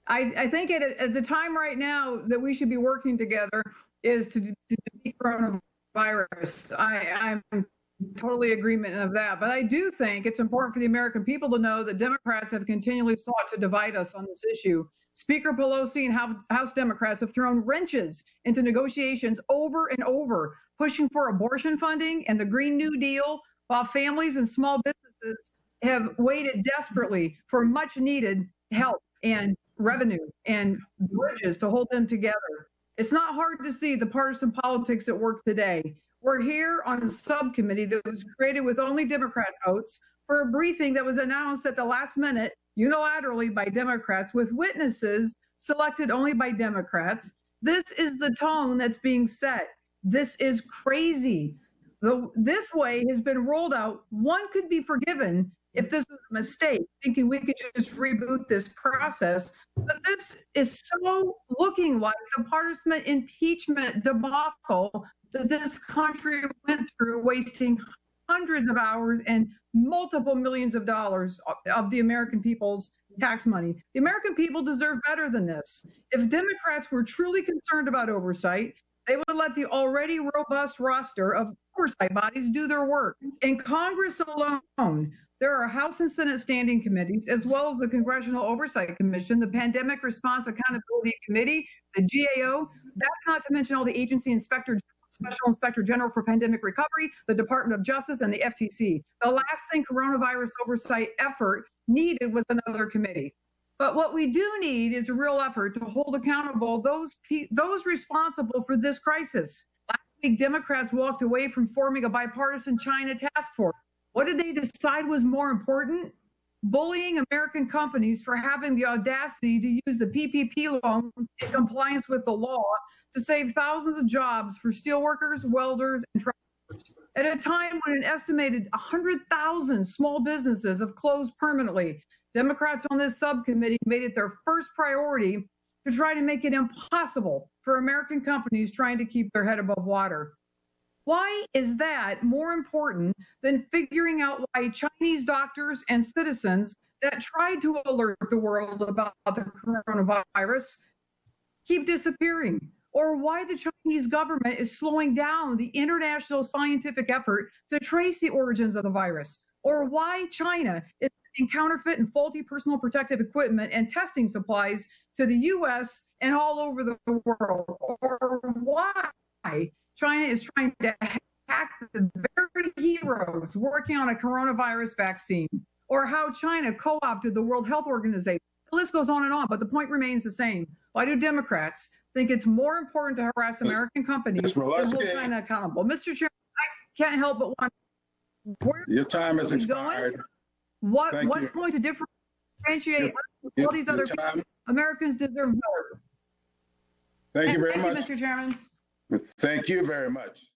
I think at the time right now that we should be working together is to defeat coronavirus. I'm totally agreement of that. But I do think it's important for the American people to know that Democrats have continually sought to divide us on this issue. Speaker Pelosi and House Democrats have thrown wrenches into negotiations over and over, pushing for abortion funding and the Green New Deal, while families and small businesses have waited desperately for much needed help and revenue and bridges to hold them together. It's not hard to see the partisan politics at work today. We're here on a subcommittee that was created with only Democrat votes for a briefing that was announced at the last minute unilaterally by Democrats with witnesses selected only by Democrats. This is the tone that's being set. This is crazy. This way has been rolled out. One could be forgiven if this was a mistake, thinking we could just reboot this process. But this is so looking like the partisan impeachment debacle that this country went through, wasting hundreds of hours and multiple millions of dollars of the American people's tax money. The American people deserve better than this. If Democrats were truly concerned about oversight, they would let the already robust roster of oversight bodies do their work. In Congress alone, there are House and Senate standing committees, as well as the Congressional Oversight Commission, the Pandemic Response Accountability Committee, the GAO. That's not to mention all the agency Special Inspector General for Pandemic Recovery, the Department of Justice, and the FTC. The last thing coronavirus oversight effort needed was another committee. But what we do need is a real effort to hold accountable those responsible for this crisis. Last week, Democrats walked away from forming a bipartisan China task force. What did they decide was more important? Bullying American companies for having the audacity to use the PPP loans in compliance with the law to save thousands of jobs for steelworkers, welders, and truckers. At a time when an estimated 100,000 small businesses have closed permanently, Democrats on this subcommittee made it their first priority to try to make it impossible for American companies trying to keep their head above water. Why is that more important than figuring out why Chinese doctors and citizens that tried to alert the world about the coronavirus keep disappearing? Or why the Chinese government is slowing down the international scientific effort to trace the origins of the virus? Or why China is sending counterfeit and faulty personal protective equipment and testing supplies to the US and all over the world? Or why China is trying to hack the very heroes working on a coronavirus vaccine? Or how China co-opted the World Health Organization? The list goes on and on, but the point remains the same. Why do Democrats think it's more important to harass American companies than hold China accountable? Mr. Chairman, I can't help but wonder, where your time has expired. What's going to differentiate all these other people? Americans deserve better. Thank you very much. Thank you, Mr. Chairman. Thank you very much.